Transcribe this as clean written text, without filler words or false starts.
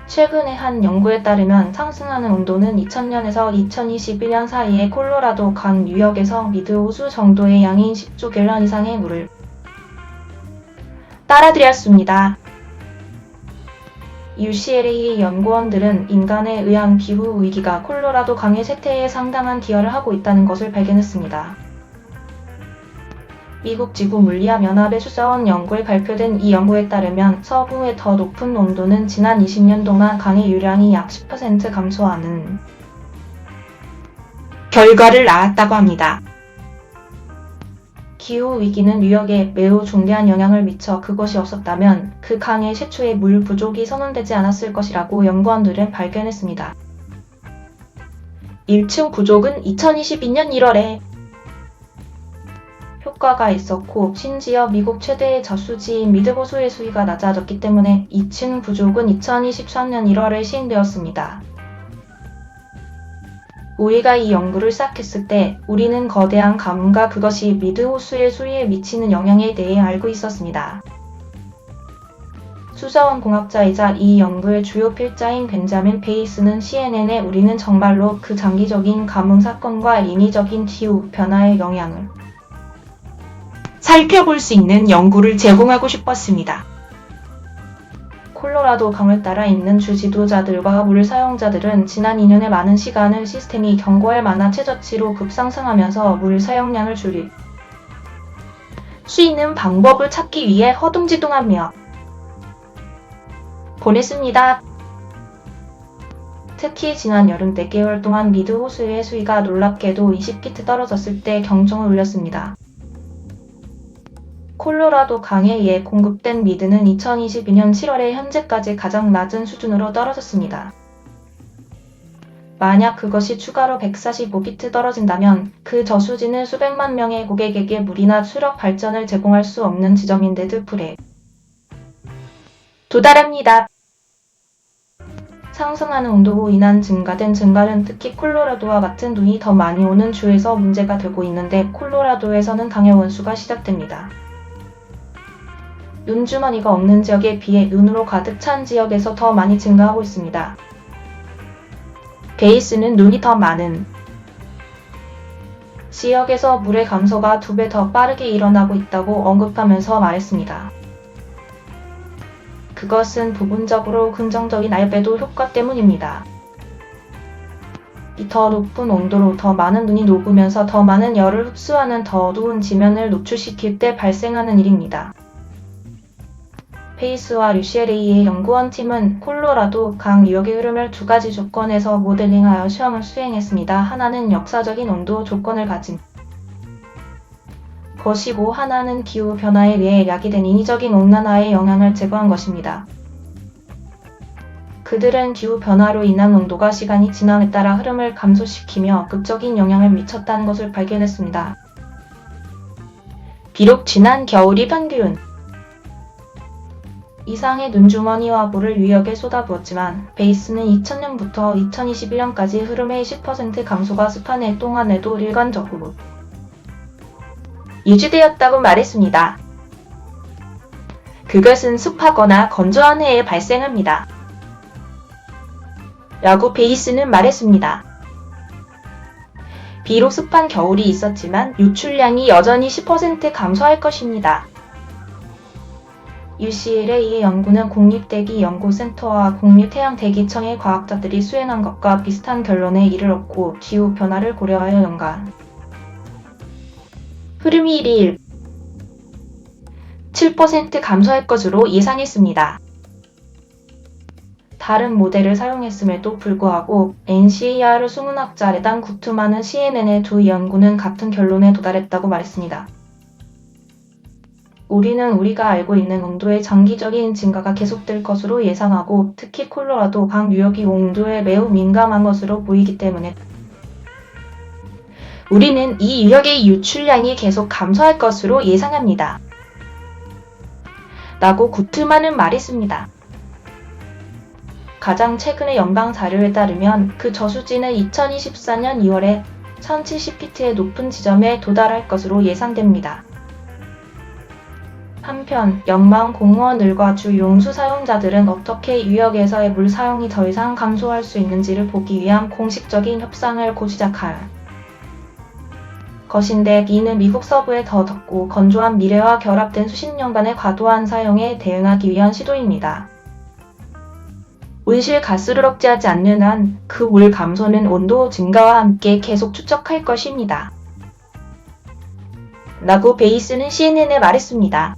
최근의 한 연구에 따르면 상승하는 온도는 2000년에서 2021년 사이에 콜로라도 강 유역에서 미드 호수 정도의 양인 10조 갤런 이상의 물을 빨아들였습니다. UCLA 연구원들은 인간에 의한 기후 위기가 콜로라도 강의 쇠퇴에 상당한 기여를 하고 있다는 것을 발견했습니다. 미국 지구물리학연합의 수사원 연구에 발표된 이 연구에 따르면 서부의 더 높은 온도는 지난 20년 동안 강의 유량이 약 10% 감소하는 결과를 낳았다고 합니다. 기후위기는 뉴욕에 매우 중대한 영향을 미쳐 그것이 없었다면 그 강의 최초의 물 부족이 선언되지 않았을 것이라고 연구원들은 발견했습니다. 1층 부족은 2022년 1월에 효과가 있었고 심지어 미국 최대의 저수지인 미드호수의 수위가 낮아졌기 때문에 2층 부족은 2023년 1월에 시행되었습니다. 우리가 이 연구를 시작했을 때 우리는 거대한 가뭄과 그것이 미드호수의 수위에 미치는 영향에 대해 알고 있었습니다. 수사원 공학자이자 이 연구의 주요 필자인 벤자민 베이스는 CNN에 우리는 정말로 그 장기적인 가뭄 사건과 인위적인 기후 변화의 영향을 살펴볼 수 있는 연구를 제공하고 싶었습니다. 콜로라도 강을 따라 있는 주 지도자들과 물 사용자들은 지난 2년의 많은 시간을 시스템이 경고할 만한 최저치로 급상승하면서 물 사용량을 줄일 수 있는 방법을 찾기 위해 허둥지둥하며 보냈습니다. 특히 지난 여름 4개월 동안 미드 호수의 수위가 놀랍게도 20피트 떨어졌을 때 경종을 울렸습니다. 콜로라도 강에 의해 공급된 미드는 2022년 7월에 현재까지 가장 낮은 수준으로 떨어졌습니다. 만약 그것이 추가로 145피트 떨어진다면 그 저수지는 수백만 명의 고객에게 물이나 수력 발전을 제공할 수 없는 지점인데도 불에 도달합니다. 상승하는 온도로 인한 증가된 증발은 특히 콜로라도와 같은 눈이 더 많이 오는 주에서 문제가 되고 있는데 콜로라도에서는 강의 원수가 시작됩니다. 눈주머니가 없는 지역에 비해 눈으로 가득 찬 지역에서 더 많이 증가하고 있습니다. 베이스는 눈이 더 많은 지역에서 물의 감소가 2배 더 빠르게 일어나고 있다고 언급하면서 말했습니다. 그것은 부분적으로 긍정적인 알베도 효과 때문입니다. 이 더 높은 온도로 더 많은 눈이 녹으면서 더 많은 열을 흡수하는 더 어두운 지면을 노출시킬 때 발생하는 일입니다. 페이스와 UCLA의 연구원 팀은 콜로라도 강 유역의 흐름을 2가지 조건에서 모델링하여 시험을 수행했습니다. 하나는 역사적인 온도 조건을 가진 것이고 하나는 기후 변화에 의해 야기된 인위적인 온난화의 영향을 제거한 것입니다. 그들은 기후 변화로 인한 온도가 시간이 지남에 따라 흐름을 감소시키며 극적인 영향을 미쳤다는 것을 발견했습니다. 비록 지난 겨울이 평균 이상의 눈주머니와 물을 유역에 쏟아부었지만 베이스는 2000년부터 2021년까지 흐름의 10% 감소가 습한 동안에도 일관적으로 유지되었다고 말했습니다. 그것은 습하거나 건조한 해에 발생합니다. 라고 베이스는 말했습니다. 비록 습한 겨울이 있었지만 유출량이 여전히 10% 감소할 것입니다. UCLA의 연구는 국립대기연구센터와 국립태양대기청의 과학자들이 수행한 것과 비슷한 결론에 이르렀고 기후변화를 고려하여 연간 흐름이 1일 7% 감소할 것으로 예상했습니다. 다른 모델을 사용했음에도 불구하고 NCER 수문학자 레단 구트만은 CNN의 두 연구는 같은 결론에 도달했다고 말했습니다. 우리는 우리가 알고 있는 온도의 장기적인 증가가 계속될 것으로 예상하고 특히 콜로라도 강 유역이 온도에 매우 민감한 것으로 보이기 때문에 우리는 이 유역의 유출량이 계속 감소할 것으로 예상합니다. 라고 구트만은 말했습니다. 가장 최근의 연방 자료에 따르면 그 저수지는 2024년 2월에 1070피트의 높은 지점에 도달할 것으로 예상됩니다. 한편 연방 공무원들과 주 용수 사용자들은 어떻게 유역에서의 물 사용이 더 이상 감소할 수 있는지를 보기 위한 공식적인 협상을 곧 시작할 것인데, 이는 미국 서부의 더 덥고 건조한 미래와 결합된 수십 년간의 과도한 사용에 대응하기 위한 시도입니다. 온실가스를 억제하지 않는 한 그 물 감소는 온도 증가와 함께 계속 추적할 것입니다. 라고 베이스는 CNN에 말했습니다.